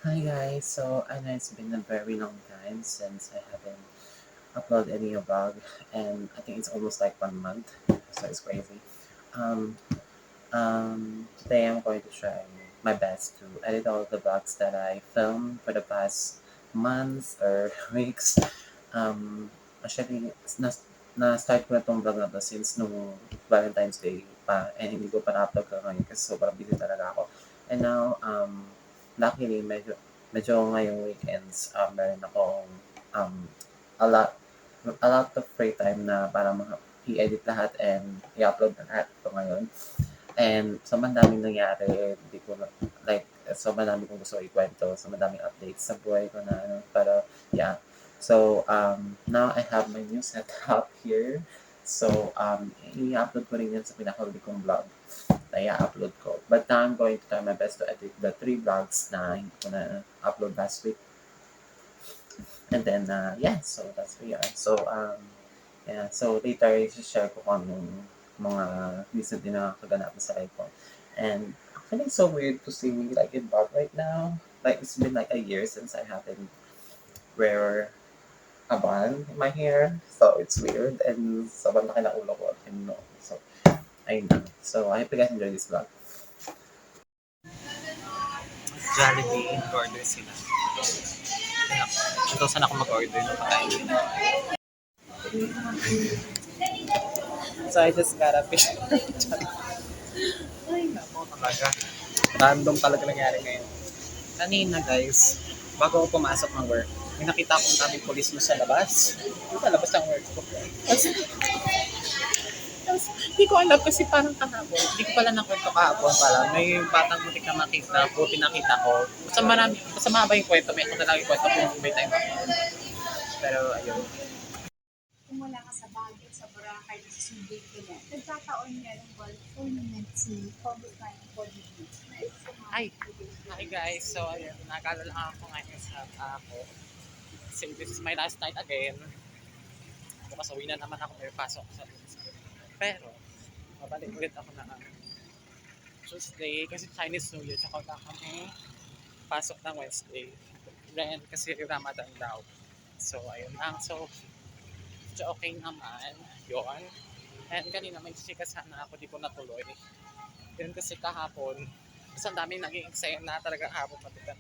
Hi guys, so I know it's been a very long time since I haven't uploaded any vlog, and I think it's almost like 1 month, so it's crazy. Um, Today I'm going to try my best to edit all the vlogs that I filmed for the past months or weeks. Actually, na-start ko na tong vlog na to since nung Valentine's Day pa, and hindi ko pa na-upload ka ngayon kasi sobrang busy talaga ako. And now, luckily, medyo ngayong weekends, meron akong um, a lot a lot of free time na para i-edit lahat and i-upload na lahat ito ngayon. And sobrang daming nangyari, hindi ko na, like, sobrang dami kong gusto ikwento, sobrang daming updates sa buhay ko na, ano, pero, yeah. So, now I have my new setup here. So, i-upload ko rin yan sa pinakahuli kong vlog na i-upload ko. But now I'm going to try my best to edit the 3 vlogs na hindi ko na upload last week. And then, yeah, so that's where we are. So, yeah, so later, i-share ko kung anong mga recently na kaganap sa life ko. And actually, it's so weird to see me like in vlog right now. Like, it's been like a year since I haven't wear a bun in my hair. So, it's weird. And sobrang laki na ulo ko. And no. So, ayun na. So, I hope you guys enjoy this vlog. Jollibee, order sila. Ito saan ako mag-order ng pakain. So, I just got a picture. Ay, nako talaga. Random talaga nangyari ngayon. Kanina guys, bago ako pumasok ng work, may nakita akong daming polis mo sa labas. Sa labas ng work ko. Tapos, hindi ko alam kasi parang kahapon. Hindi ko pala nakwento kahapon pala. May batang butik na makita, puti nakita ko. Basta mahaba yung kwento. May ako na lang yung kwento kung may time ako. Pero ayun. Kung wala ka sa Baguio, sa Boracay, sa Subic, ganyan, nagkataon nga ng golf tournament si COVID-19 positive. Hi! Hi guys! So ayun, nag-alala lang ako ngayon sa ako. So this is my last night again. Bukas uwi na naman ako, may pasok sa school. Pero, mabalik ulit ako na Tuesday kasi Chinese New Year, tsaka wala kami pasok ng Wednesday. Then, kasi Ramadan daw. So, ayun lang. So, okay naman. Yun. And kanina may chika sana ako, di ko natuloy. Yun kasi kahapon, kasi ang daming naging eksena talaga kahapon pati ka.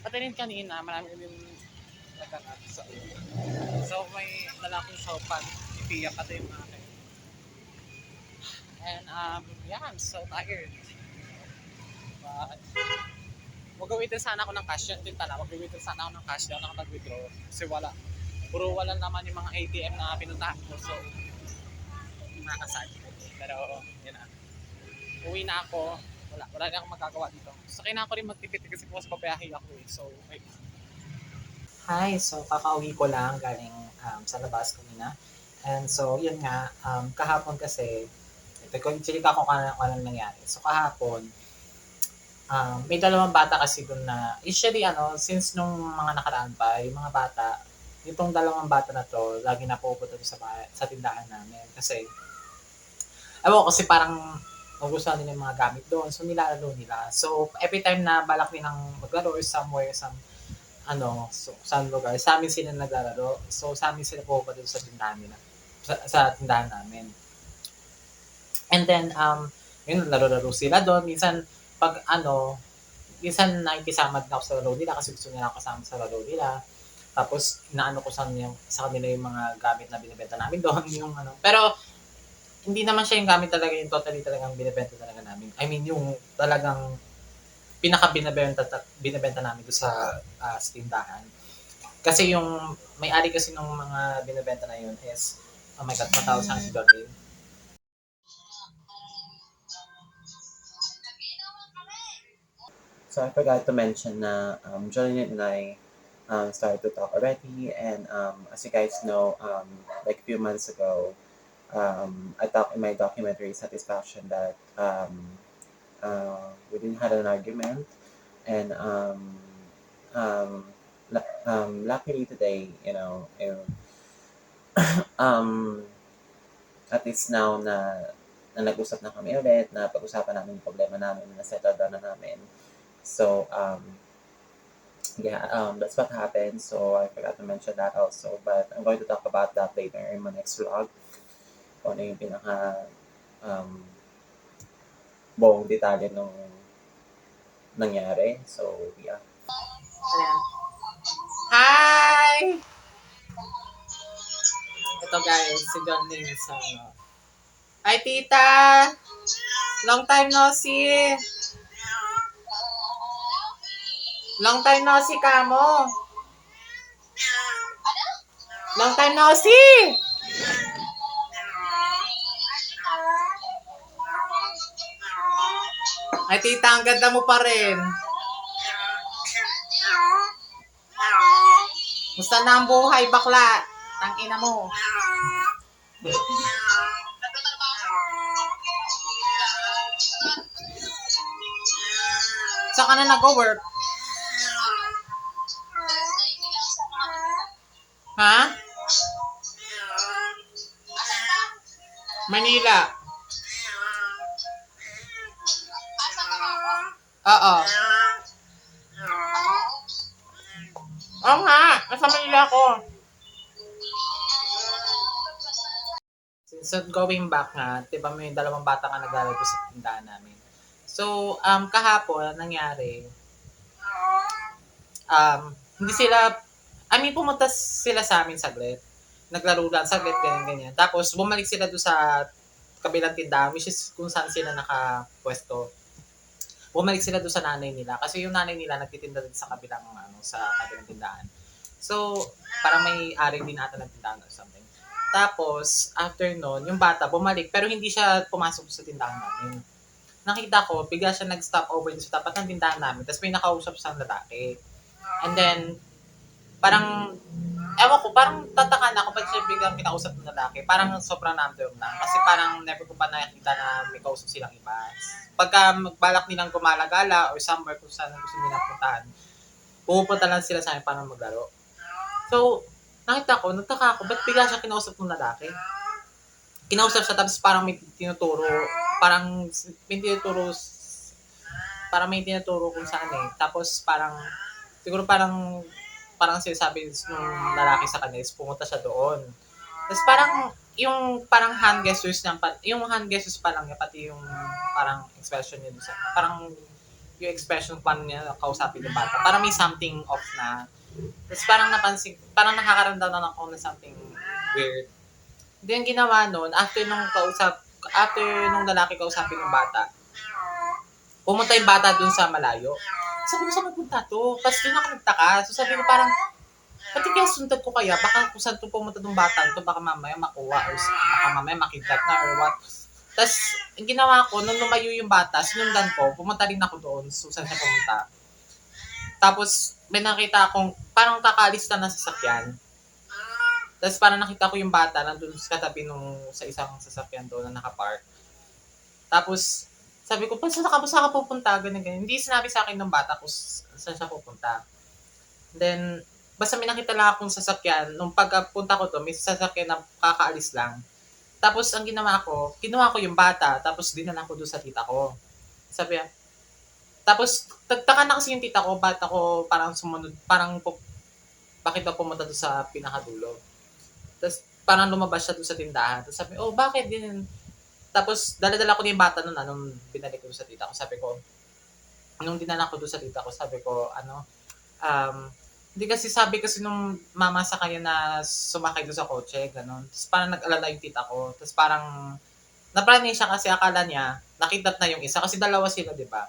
Pati rin kanina, marami din naganap. So may lalaking sopan, ipiyak pati yung akin. And yeah, I'm so tired. But, mag-withdraw sana ako ng cash. Yun din pala, mag-withdraw sana ako ng cash. Di ako nakapag-withdraw. Kasi puro wala naman yung mga ATM na pinuntahan ko. So, nakasad. Pero, yun na. Uwi na ako. Wala na akong magagawa dito. Sakay na ako rin magtipid kasi po sa papayahe ako eh. So, okay. Hi, so kakauwi ko lang galing sa labas kanina. And so, yun nga, kahapon kasi, ito ko, chilika ko kung anong nangyari. So, kahapon, may dalawang bata kasi doon na, usually since nung mga nakaraan pa, yung mga bata, itong dalawang bata na to, lagi na pupunta sa tindahan namin. Kasi, ewan ko kasi parang magustuhan nila yung mga gamit doon. So, nilalaro nila. So, every time na balak nilang maglaro or somewhere, sa lugar, sa amin sila naglalaro. So, sa amin sila pupunta doon sa tindahan nila. Sa tindahan namin. And then, yun, laro-laro sila doon. Minsan nakikisama din ako sa laro nila kasi gusto nila ako kasama sa laro nila. Tapos, inaano ko sa kanila yung mga gamit na binibenta namin doon. Pero, hindi naman siya yung gamit talaga yung totally talagang binibenta talaga namin. I mean, yung talagang binibenta namin doon sa tindahan. Kasi yung may-ari kasi ng mga binibenta na yun is, oh my God, matawag sa si Doreen. So I forgot to mention na Jolene and I started to talk already, and as you guys know, like a few months ago, I talked in my documentary Satisfaction that we didn't have an argument, and luckily today, um, at least now na nag-usap na kami ulit, na pag-usapan namin yung problema namin, na settle down na namin. So, yeah, that's what happened. So I forgot to mention that also, but I'm going to talk about that later in my next vlog. Kung ano yung pinaka um, buong detalye nung nangyari. So yeah. Ayan. Hi! Ito guys, si John Ling sa ano. Hi tita! Long time no see! Long time no see ka mo! Long time no see! Ay tita, ang ganda mo pa rin. Musta na ang buhay, bakla? Tangina mo. Saan ka na nag-work? Ha? Manila. Oo. Oo nga, nasa Manila ako. So, going back nga, di ba may dalawang bata nga naglalaro sa tindahan namin. So, kahapon, nangyari, hindi sila, pumunta sila sa amin saglit. Naglaro lang saglit, ganyan. Tapos, bumalik sila doon sa kabilang tindahan, which is kung saan sila nakapwesto. Bumalik sila doon sa nanay nila. Kasi yung nanay nila nagtitinda din sa kabilang, sa kabilang tindahan. So, parang may ari din ata ng tindahan or something. Tapos, after nun, yung bata bumalik, pero hindi siya pumasok sa tindahan namin. Nakita ko, bigla siya nag-stop over sa tapat ng tindahan namin, tapos may nakausap sa lalaki. And then, parang, ewan ko, parang tataka na ako ba't siya biglang kinausap ng lalaki. Parang sobrang random lang. Kasi parang never ko pa nakikita na may kausap silang iba. Pagka magbalak nilang gumala-gala or somewhere kung saan gusto nilang puntahan, pupunta lang sila sa akin para maglaro. So, nakita ko, nagtaka ako, ba't bigla siya kinausap ng lalaki? Kinausap siya tapos parang may tinuturo, parang may tinuturo kung saan eh. Tapos parang, siguro parang sinasabi nung lalaki sa kanya is pumunta siya doon. Tapos parang, yung parang hand gestures niya, yung hand gestures pa lang niya, pati yung parang expression niya doon sa, parang yung expression pa niya kausapin yung bata. Parang may something off na. Tapos parang napansin, parang nakakaramdam na ako na something weird. Then ginawa nun, after nung lalaki kausapin ng bata, pumunta yung bata dun sa malayo. Sabi ko, saan magpunta to? Tapos doon ako nagtaka. So sabi ko parang, pati kaya sundan ko kaya, baka kung saan to pumunta ng bata ito, baka mamaya makuha or baka mamaya makidnap na or what. Tapos, ang ginawa ko, nung lumayo yung bata, sinundan ko, pumunta rin ako doon, so saan siya pumunta. Tapos, may nakita akong, parang kakaalis na ng sasakyan. Tapos parang nakita ko yung bata nandun sa katabi sa isang sasakyan doon na nakapark. Tapos, sabi ko, saan ka pupunta? Ganyan. Hindi sinabi sa akin ng bata kung saan siya pupunta. Then, basta may nakita lang akong sasakyan. Nung pagpunta ko doon, may sasakyan na kakaalis lang. Tapos, ang ginawa ko, kinuha ko yung bata, tapos dinala ko doon sa tita ko. Sabi niya, tapos, tagtaka na kasi yung tita ko, ba't ako parang sumunod, bakit ba pumunta doon sa pinakadulo? Tapos, parang lumabas siya doon sa tindahan. Tapos sabi, bakit din? Tapos, dala-dala ko na yung bata nun, nung binalik ko sa tita ko. Sabi ko, nung dinala ko doon sa tita ko, sabi ko, hindi kasi sabi kasi nung mama sa kanya na sumakay doon sa kotse, gano'n. Tapos parang nag-alala yung tita ko. Tapos parang, naprani siya kasi akala niya, nakidnap na yung isa. Kasi dalawa sila, di ba?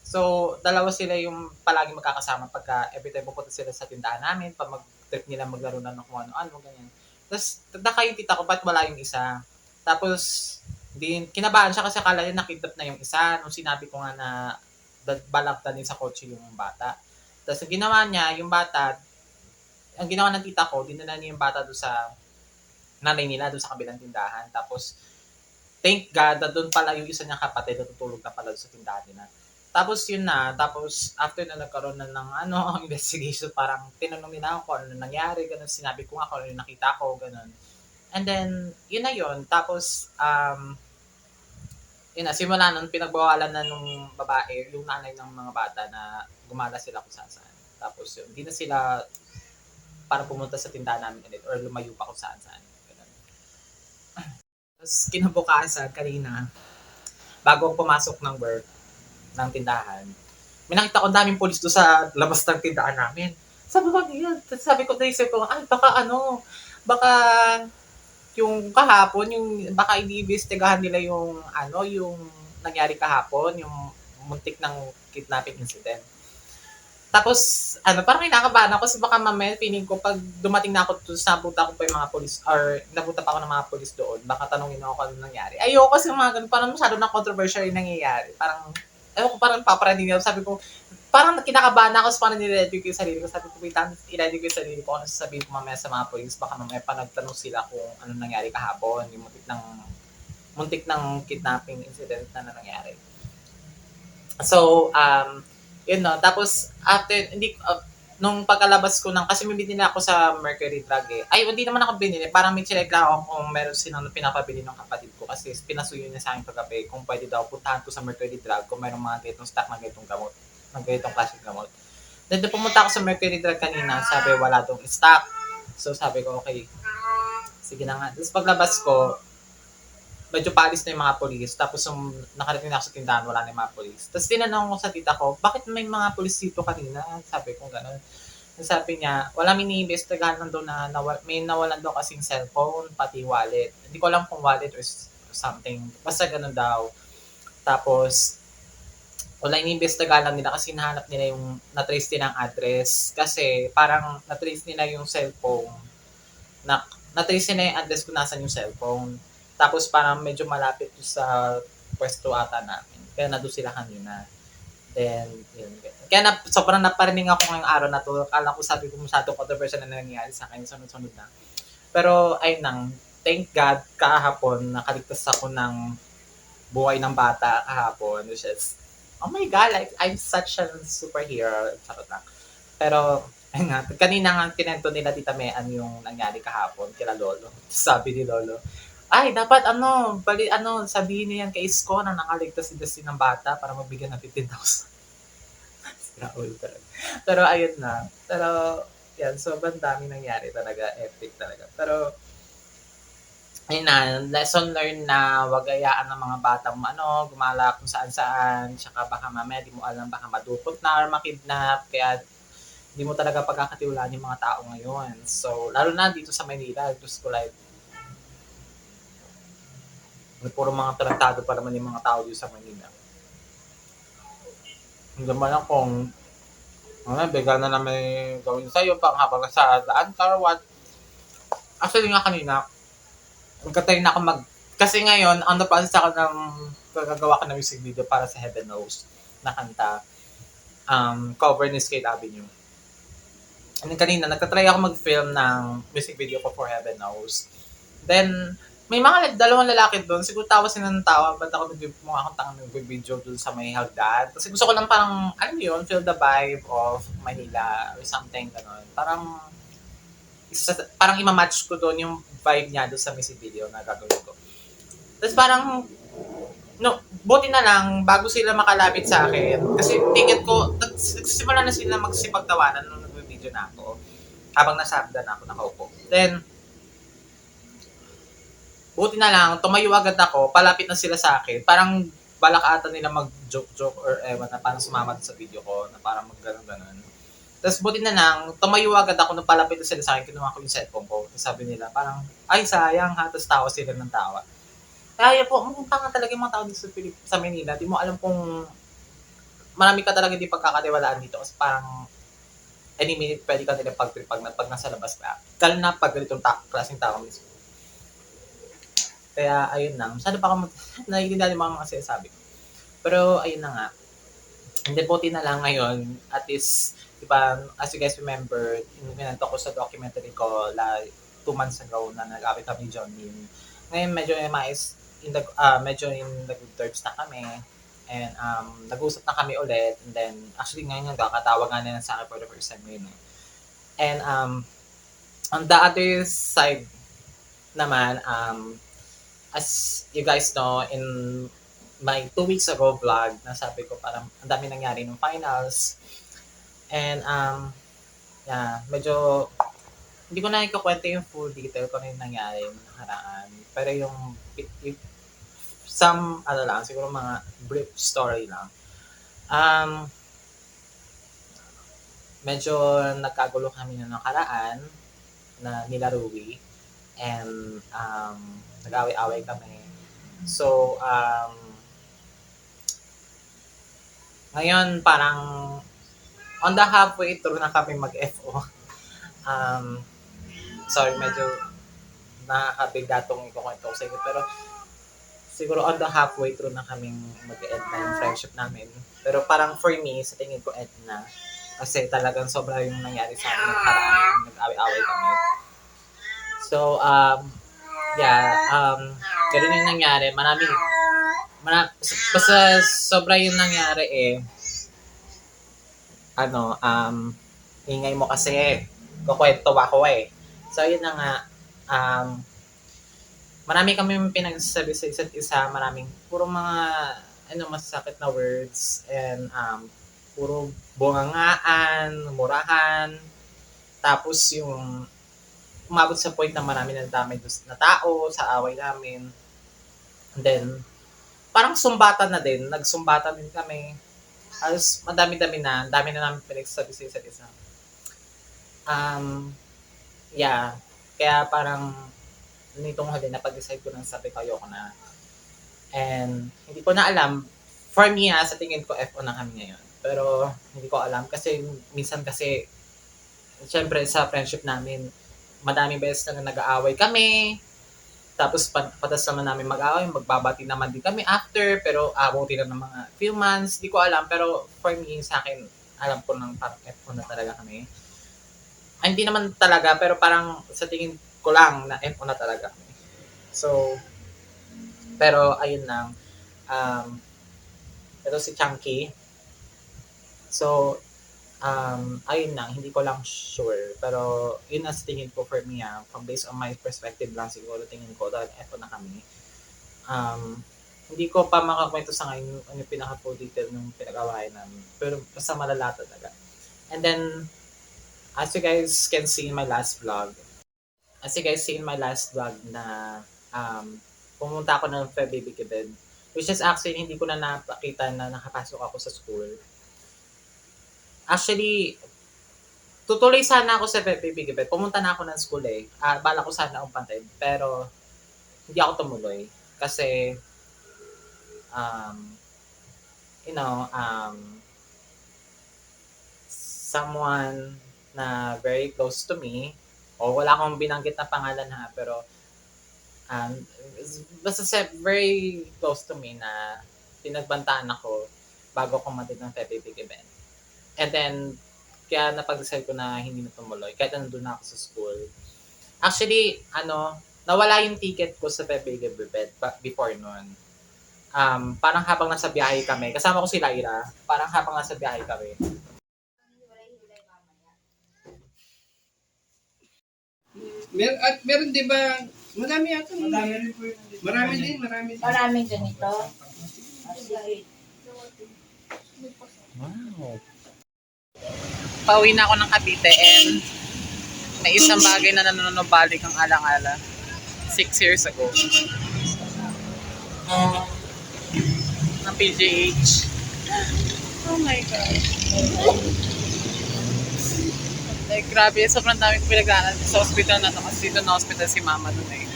So, dalawa sila yung palagi magkakasama pagka every time pupunta sila sa tindahan namin, pag mag-trip nila maglaro na ng kung ano-ano, ganyan. Tapos, nagdaka yung tita ko, ba't wala yung isa? Tapos, kinabahan siya kasi akala niya nakidnap na yung isa. Nung sinabi ko nga na balaktanin sa kotse yung bata. Tapos, ang ginawa ng tita ko, dinala niya yung bata doon sa nanay nila, doon sa kabilang tindahan. Tapos, thank God, doon pala yung isa niyang kapatid, natutulog na pala sa tindahan nila. Tapos yun na, after na nagkaroon na ng investigation, parang tinanong nila ako kung ano nangyari, ganun, sinabi ko nga kung ano yung nakita ko, ganun. And then, yun na yun. Tapos, yun na, simula nun, pinagbawalan na nung babae, yung nanay ng mga bata na gumala sila kung saan. Tapos yun, hindi na sila para pumunta sa tindahan namin ulit or lumayo pa kung saan-saan. Ganun. Tapos kinabukasan kanina, bago ako pumasok ng work, ng tindahan, may nakita ko daming polis doon sa labas ng tindahan namin. Sabi ko, yun. Sabi ko, naisip ko, ay, baka yung kahapon, yung baka iniimbestigahan nila yung yung nangyari kahapon, yung muntik ng kidnapping incident. Tapos, parang kinakabahan ako kasi baka mamaya feeling ko pag dumating na ako to, napunta ko pa yung mga polis or napunta pa ako ng mga polis doon, baka tanongin ako kung ano nangyari. Ayoko kasi mga ganun, parang masyado na controversial yung nangyayari. Parang, ko parang paparating ako. Sabi ko, parang kinakabahan ako sa parang niready ko yung sarili ko. Sabi ko, wait, i-ready ko yung sarili ko. Ano sasabihin ko mamaya sa mga polis, baka mamaya pa nagtanong sila kung ano nangyari kahapon, yung muntik ng kidnapping incident na nangyari. So, yun no. Tapos, after, nung pagkalabas ko kasi may binili ako sa Mercury Drug eh. Ay, hindi naman ako binili. Parang may chinek lang ako kung meron silang pinapabili ng kapatid ko kasi pinasuyo niya sa akin kagabi kung pwede daw puntahan ko sa Mercury Drug kung mayroong mga ganitong stock ng ganitong gamot, ng ganitong klaseng gamot. Then, pumunta ako sa Mercury Drug kanina, sabi wala dong stock. So, sabi ko, okay, sige na nga. Tapos paglabas ko, medyo palis na yung mga polis. Tapos yung nakarating na ako sa tindahan, wala na yung mga polis. Tapos tinanong ko sa tita ko, bakit may mga polis dito kanina? Sabi ko gano'n. Sabi niya, wala mini-investigahan lang doon na may nawalan daw kasing cellphone, pati wallet. Hindi ko alam kung wallet or something. Basta gano'n daw. Tapos, wala iniimbestigahan lang nila kasi nahanap nila yung na-trace nila ang address. Kasi parang na-trace nila yung cellphone. Na-trace nila yung address kung nasan yung cellphone. Tapos parang medyo malapit sa pwesto ata namin. Kaya nandun sila kanina. Then, yun. Kaya sobrang naparinig ako ngayong araw na to. Akala ko sabi ko masyadong controversial na nangyayari sa akin. Sunod-sunod na. Pero, ayun lang. Thank God, kahapon, nakaligtas ako ng buhay ng bata kahapon. Which is, oh my God, like, I'm such a superhero. Charot lang. Pero, ayun nga, kanina nga kinento nila Tita Mean yung nangyari kahapon kila Lolo. Sabi ni Lolo, ay, dapat sabihin niyo yan kay Isko na nakaligtas si Dustin ng bata para mabigyan ng 15,000. Siraul talaga. Pero ayun na. Pero, yan, sobrang dami nangyari talaga. Epic talaga. Pero, ayun na, lesson learned na wag ayaan ng mga batang gumala kung saan-saan. Tsaka baka mamaya di mo alam, baka madupot na or makidnap. Kaya, hindi mo talaga pagkakatiwalaan yung mga tao ngayon. So, lalo na dito sa Manila, gusto ko like, puro mga tarantado pa naman yung mga tao dito sa Manila. Hindi naman lang kung bigla na may gawin sa'yo pang habang sa daan ka or what. Actually nga kanina, magkatay na ako kasi ngayon, on the process ako ng gagawa ko ng music video para sa Heaven Knows na kanta. Cover ni Skate Avenue. And then kanina, nagtatry ako mag-film ng music video ko for Heaven Knows. Then, may mga dalawang lalaki doon, siguro tawa sila ng tawa, ba't ako mukha akong tangang nag-video doon sa may hagdan. Kasi gusto ko lang parang, feel the vibe of Manila or something, gano'n. Parang ima-match ko doon yung vibe niya doon sa music video na gagawin ko. Tapos parang, buti na lang, bago sila makalapit sa akin, kasi tingin ko, nagsisimula na sila magsipagtawanan nung nag-video na ako, habang nasa hagdan ako nakaupo. Then, buti na lang, tumayo agad ako, palapit na sila sa akin. Parang balak ata nila mag-joke or ewan na parang sumama sa video ko na parang mag-ganon-ganon. Tapos buti na lang, tumayo agad ako nung palapit na sila sa akin, kinuha ko yung cellphone ko. Tapos sabi nila, parang, ay sayang ha, tapos tawa sila ng tawa. Kaya po, tanga talaga yung mga tao dito sa Manila. Di mo alam kung marami ka talaga di pagkakatiwalaan dito kasi parang any minute pwede ka nila pag nasa labas ka. Kala na pag ganitong klaseng tao mismo. Kaya, ayun lang. Masyado pa ako naiintindihan yung mga sinasabi ko. Pero, ayun na nga. And then, buti na lang ngayon, at least, diba, as you guys remember, minanto ko sa documentary ko, 2 months ago na nag-awit kami John Lin. Ngayon, medyo in the good terms na kami. And, nag-usap na kami ulit. And then, actually, ngayon, nagkakatawag nga nila sa akin for the first time ngayon. And, on the other side naman, as you guys know, in my 2 weeks ago vlog, nasabi ko parang ang dami nangyari ng finals. And, medyo, hindi ko na ikukwento yung full detail kung ano yung nangyari yung nakaraan. Pero yung some, siguro mga brief story lang. Medyo nagkagulo kami na nakaraan na nila Rui. And, nag-away-away kami. So, ngayon parang on the halfway through na kami mag-FO. Sorry, medyo nakakabigat tong ikukwento ko sa inyo. Pero siguro on the halfway through na kaming mag-end na yung friendship namin. Pero parang for me, sa tingin ko end na. Kasi talagang sobra yung nangyari sa amin nakaraan. Nag-away-away kami. So, ganun yung nangyari. Basta sobra yung nangyari ingay mo kasi. Kukwento ako eh. So, yun na nga. Marami kami pinagsasabi sa isa't isa. Maraming, puro mga, masasakit na words. And, puro bungangaan, murahan. Tapos yung, umabot sa point na marami na damay na tao sa away namin. And then, parang sumbatan na din. Nagsumbatan din kami. Halos madami-dami na. Dami na namin pinagsasabi sa isa't isa. Kaya parang nitong huli na pag-decide ko nang sabi ko ayoko na. And hindi ko na alam. For me sa tingin ko FO na kami ngayon. Pero hindi ko alam kasi minsan kasi syempre sa friendship namin madaming beses na nag-aaway kami. Tapos patas naman namin mag-aaway, magbabati naman din kami after, pero abuti lang ng mga few months, di ko alam, pero for me, sa akin, alam ko nang parang F1 na talaga kami. Ay, hindi naman talaga, pero parang sa tingin ko lang na F1 na talaga kami. So, pero ayun lang, ito si Chunky. So, ayun lang, hindi ko lang sure. Pero, yun ang tingin ko for me, from based on my perspective lang siguro, tingin ko, dahil eto na kami. Hindi ko pa makakwento sa ngayon ano yung pinaka-full detail ng pinag-awayan namin. Pero, basta malala talaga. And then, as you guys can see in my last vlog, na pumunta ako ng Feb Baby Kibed, which is actually, hindi ko na napakita na nakapasok ako sa school. Actually, tutuloy sana ako sa Baby Gibet. Pumunta na ako ng school eh. Bala ko sana umpatid. Pero, hindi ako tumuloy. Kasi, someone na very close to me, wala akong binanggit na pangalan pero, basta very close to me na pinagbantaan ako bago ako matid ng Baby Gibet. And then, kaya napag-decide ko na hindi na tumuloy. Kahit nandun na ako sa school. Actually, nawala yung ticket ko sa Pepe Gabibet before nun. Parang habang nasa biyahe kami, kasama ko si Lyra, parang habang nasa biyahe kami. Meron di ba? Marami yata. Marami din. Maraming ganito. Wow. Pauwi na ako ng Cavite and may isang bagay na nanonobalik ang alang-ala 6 years ago ng PGH. Oh my God. Like, grabe, sobrang dami ko pinagdaanan sa hospital na ito kasi dito na hospital si mama nun eh.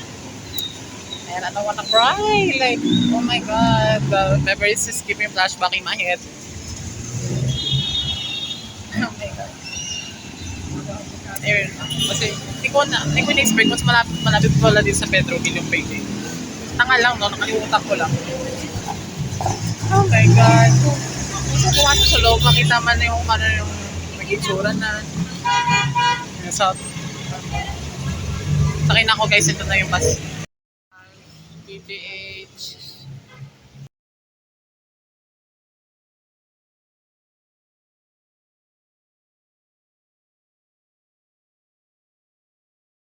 And I don't wanna cry. Like, oh my God, the memories is keeping flashback in my head. Oh my God. Ayun. Kasi hindi ko na-expect mas malapit pala din sa Petroville yung payday. Tanga lang, no? Nakalimutan ko lang. Oh my God. Gusto pumasok sa loob, makita man yung mag-itsura na. So, sakin ako guys, ito na yung bus. PGA.